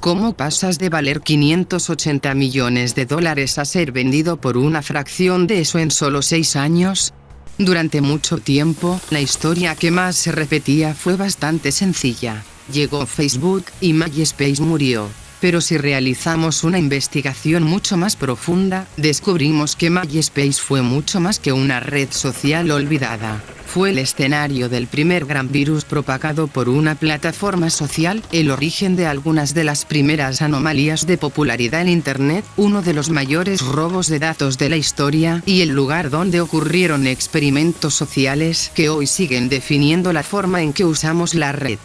¿Cómo pasas de valer 580 millones de dólares a ser vendido por una fracción de eso en solo 6 años? Durante mucho tiempo, la historia que más se repetía fue bastante sencilla. Llegó Facebook y MySpace murió. Pero si realizamos una investigación mucho más profunda, descubrimos que MySpace fue mucho más que una red social olvidada. Fue el escenario del primer gran virus propagado por una plataforma social, el origen de algunas de las primeras anomalías de popularidad en Internet, uno de los mayores robos de datos de la historia y el lugar donde ocurrieron experimentos sociales que hoy siguen definiendo la forma en que usamos la red.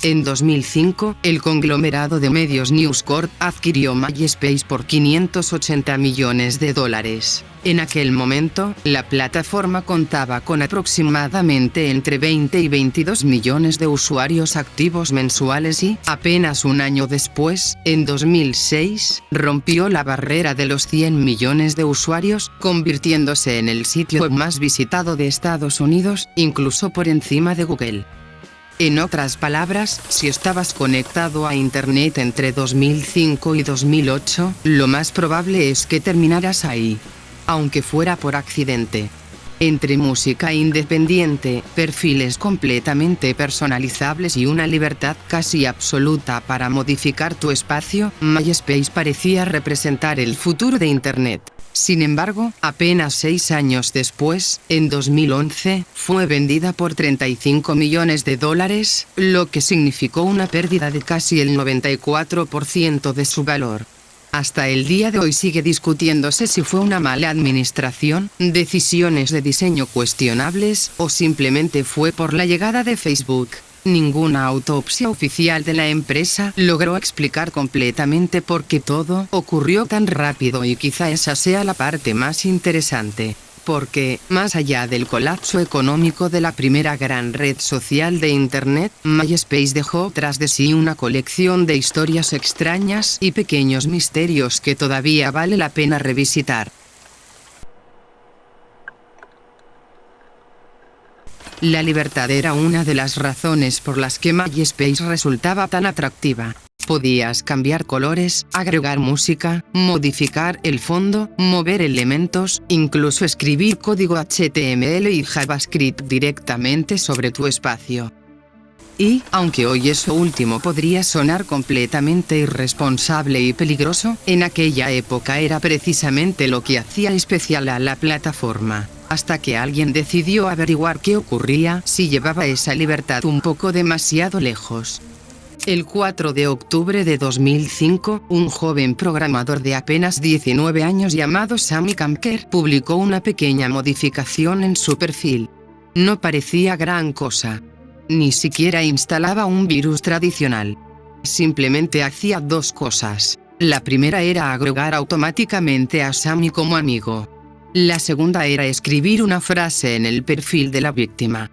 En 2005, el conglomerado de medios News Corp adquirió MySpace por 580 millones de dólares. En aquel momento, la plataforma contaba con aproximadamente entre 20 y 22 millones de usuarios activos mensuales y, apenas un año después, en 2006, rompió la barrera de los 100 millones de usuarios, convirtiéndose en el sitio web más visitado de Estados Unidos, incluso por encima de Google. En otras palabras, si estabas conectado a Internet entre 2005 y 2008, lo más probable es que terminaras ahí. Aunque fuera por accidente. Entre música independiente, perfiles completamente personalizables y una libertad casi absoluta para modificar tu espacio, MySpace parecía representar el futuro de Internet. Sin embargo, apenas 6 años después, en 2011, fue vendida por 35 millones de dólares, lo que significó una pérdida de casi el 94% de su valor. Hasta el día de hoy sigue discutiéndose si fue una mala administración, decisiones de diseño cuestionables, o simplemente fue por la llegada de Facebook. Ninguna autopsia oficial de la empresa logró explicar completamente por qué todo ocurrió tan rápido y quizá esa sea la parte más interesante. Porque, más allá del colapso económico de la primera gran red social de Internet, MySpace dejó tras de sí una colección de historias extrañas y pequeños misterios que todavía vale la pena revisitar. La libertad era una de las razones por las que MySpace resultaba tan atractiva. Podías cambiar colores, agregar música, modificar el fondo, mover elementos, incluso escribir código HTML y JavaScript directamente sobre tu espacio. Y, aunque hoy eso último podría sonar completamente irresponsable y peligroso, en aquella época era precisamente lo que hacía especial a la plataforma. Hasta que alguien decidió averiguar qué ocurría si llevaba esa libertad un poco demasiado lejos. El 4 de octubre de 2005, un joven programador de apenas 19 años llamado Sammy Kamker publicó una pequeña modificación en su perfil. No parecía gran cosa. Ni siquiera instalaba un virus tradicional. Simplemente hacía 2 cosas. La primera era agregar automáticamente a Sammy como amigo. La segunda era escribir una frase en el perfil de la víctima.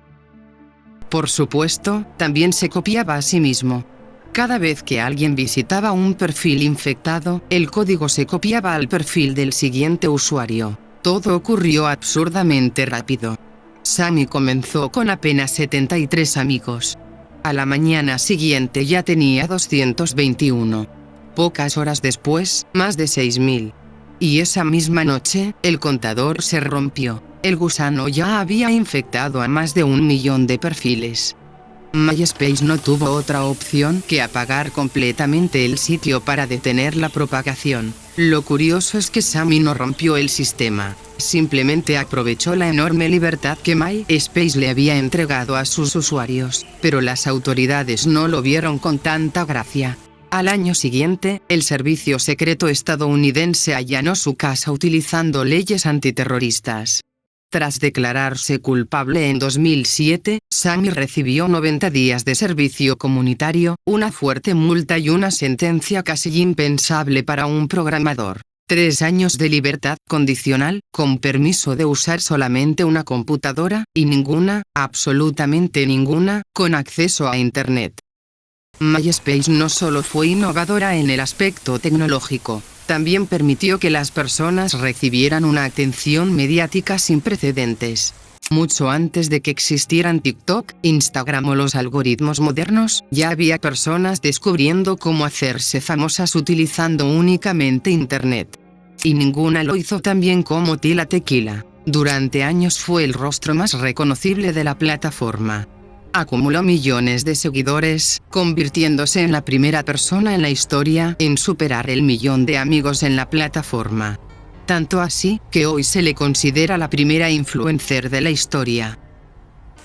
Por supuesto, también se copiaba a sí mismo. Cada vez que alguien visitaba un perfil infectado, el código se copiaba al perfil del siguiente usuario. Todo ocurrió absurdamente rápido. Sammy comenzó con apenas 73 amigos. A la mañana siguiente ya tenía 221. Pocas horas después, más de 6.000. Y esa misma noche, el contador se rompió. El gusano ya había infectado a más de 1 millón de perfiles. MySpace no tuvo otra opción que apagar completamente el sitio para detener la propagación. Lo curioso es que Sammy no rompió el sistema. Simplemente aprovechó la enorme libertad que MySpace le había entregado a sus usuarios, pero las autoridades no lo vieron con tanta gracia. Al año siguiente, el servicio secreto estadounidense allanó su casa utilizando leyes antiterroristas. Tras declararse culpable en 2007, Sammy recibió 90 días de servicio comunitario, una fuerte multa y una sentencia casi impensable para un programador. 3 años de libertad condicional, con permiso de usar solamente una computadora, y ninguna, absolutamente ninguna, con acceso a Internet. MySpace no solo fue innovadora en el aspecto tecnológico, también permitió que las personas recibieran una atención mediática sin precedentes. Mucho antes de que existieran TikTok, Instagram o los algoritmos modernos, ya había personas descubriendo cómo hacerse famosas utilizando únicamente Internet. Y ninguna lo hizo tan bien como Tila Tequila. Durante años fue el rostro más reconocible de la plataforma. Acumuló millones de seguidores, convirtiéndose en la primera persona en la historia en superar el millón de amigos en la plataforma. Tanto así, que hoy se le considera la primera influencer de la historia.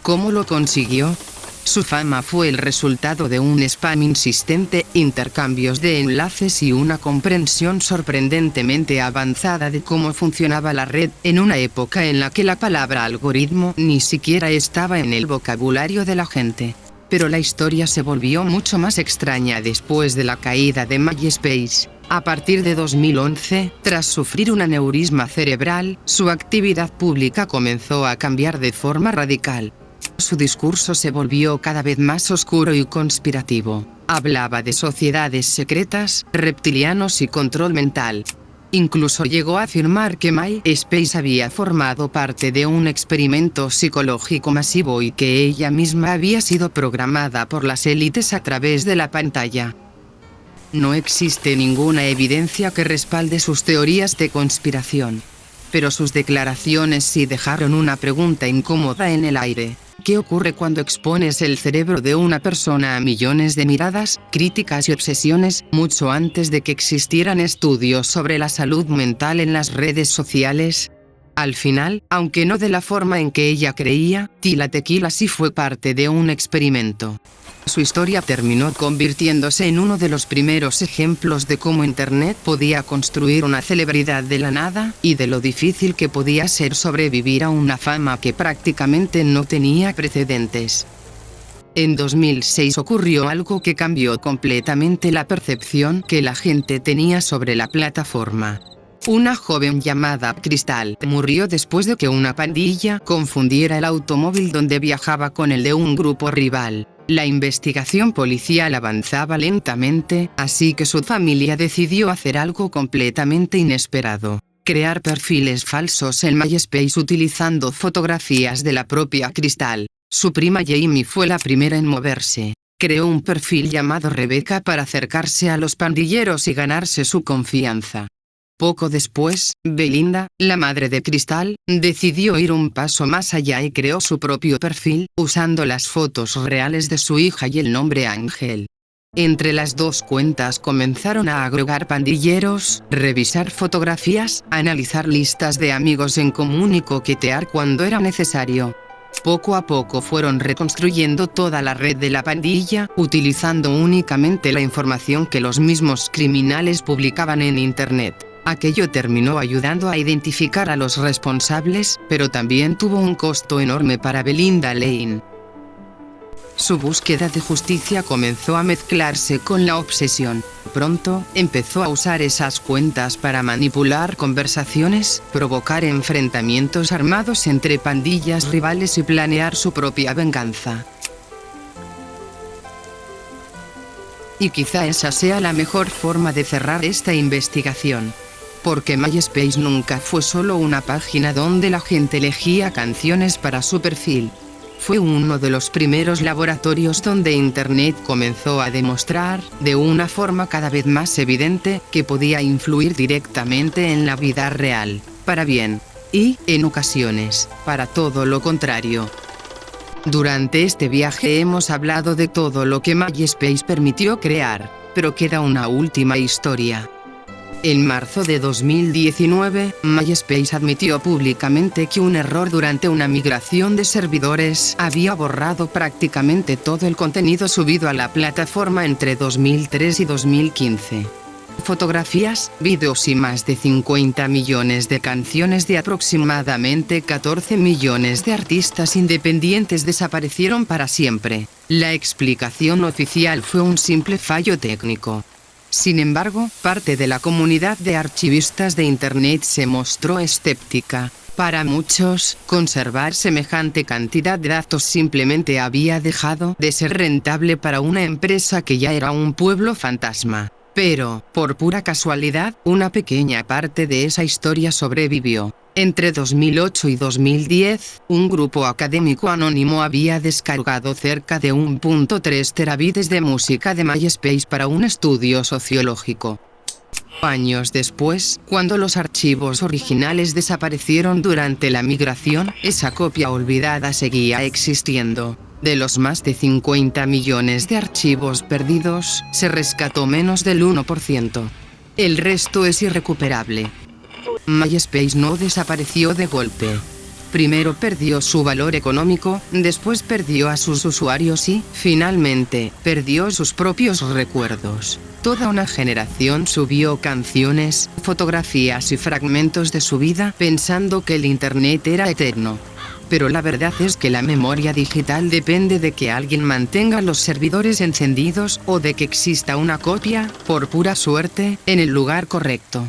¿Cómo lo consiguió? Su fama fue el resultado de un spam insistente, intercambios de enlaces y una comprensión sorprendentemente avanzada de cómo funcionaba la red, en una época en la que la palabra algoritmo ni siquiera estaba en el vocabulario de la gente. Pero la historia se volvió mucho más extraña después de la caída de MySpace. A partir de 2011, tras sufrir un aneurisma cerebral, su actividad pública comenzó a cambiar de forma radical. Su discurso se volvió cada vez más oscuro y conspirativo. Hablaba de sociedades secretas, reptilianos y control mental. Incluso llegó a afirmar que MySpace había formado parte de un experimento psicológico masivo y que ella misma había sido programada por las élites a través de la pantalla. No existe ninguna evidencia que respalde sus teorías de conspiración. Pero sus declaraciones sí dejaron una pregunta incómoda en el aire. ¿Qué ocurre cuando expones el cerebro de una persona a millones de miradas, críticas y obsesiones, mucho antes de que existieran estudios sobre la salud mental en las redes sociales? Al final, aunque no de la forma en que ella creía, Tila Tequila sí fue parte de un experimento. Su historia terminó convirtiéndose en uno de los primeros ejemplos de cómo Internet podía construir una celebridad de la nada, y de lo difícil que podía ser sobrevivir a una fama que prácticamente no tenía precedentes. En 2006 ocurrió algo que cambió completamente la percepción que la gente tenía sobre la plataforma. Una joven llamada Crystal murió después de que una pandilla confundiera el automóvil donde viajaba con el de un grupo rival. La investigación policial avanzaba lentamente, así que su familia decidió hacer algo completamente inesperado: crear perfiles falsos en MySpace utilizando fotografías de la propia Crystal. Su prima Jamie fue la primera en moverse. Creó un perfil llamado Rebecca para acercarse a los pandilleros y ganarse su confianza. Poco después, Belinda, la madre de Crystal, decidió ir un paso más allá y creó su propio perfil, usando las fotos reales de su hija y el nombre Ángel. Entre las dos cuentas comenzaron a agregar pandilleros, revisar fotografías, analizar listas de amigos en común y coquetear cuando era necesario. Poco a poco fueron reconstruyendo toda la red de la pandilla, utilizando únicamente la información que los mismos criminales publicaban en Internet. Aquello terminó ayudando a identificar a los responsables, pero también tuvo un costo enorme para Belinda Lane. Su búsqueda de justicia comenzó a mezclarse con la obsesión. Pronto, empezó a usar esas cuentas para manipular conversaciones, provocar enfrentamientos armados entre pandillas rivales y planear su propia venganza. Y quizá esa sea la mejor forma de cerrar esta investigación. Porque MySpace nunca fue solo una página donde la gente elegía canciones para su perfil. Fue uno de los primeros laboratorios donde Internet comenzó a demostrar, de una forma cada vez más evidente, que podía influir directamente en la vida real, para bien, y, en ocasiones, para todo lo contrario. Durante este viaje hemos hablado de todo lo que MySpace permitió crear, pero queda una última historia. En marzo de 2019, MySpace admitió públicamente que un error durante una migración de servidores había borrado prácticamente todo el contenido subido a la plataforma entre 2003 y 2015. Fotografías, vídeos y más de 50 millones de canciones de aproximadamente 14 millones de artistas independientes desaparecieron para siempre. La explicación oficial fue un simple fallo técnico. Sin embargo, parte de la comunidad de archivistas de Internet se mostró escéptica. Para muchos, conservar semejante cantidad de datos simplemente había dejado de ser rentable para una empresa que ya era un pueblo fantasma. Pero, por pura casualidad, una pequeña parte de esa historia sobrevivió. Entre 2008 y 2010, un grupo académico anónimo había descargado cerca de 1.3 terabytes de música de MySpace para un estudio sociológico. Años después, cuando los archivos originales desaparecieron durante la migración, esa copia olvidada seguía existiendo. De los más de 50 millones de archivos perdidos, se rescató menos del 1%. El resto es irrecuperable. MySpace no desapareció de golpe. Primero perdió su valor económico, después perdió a sus usuarios y, finalmente, perdió sus propios recuerdos. Toda una generación subió canciones, fotografías y fragmentos de su vida pensando que el Internet era eterno. Pero la verdad es que la memoria digital depende de que alguien mantenga los servidores encendidos o de que exista una copia, por pura suerte, en el lugar correcto.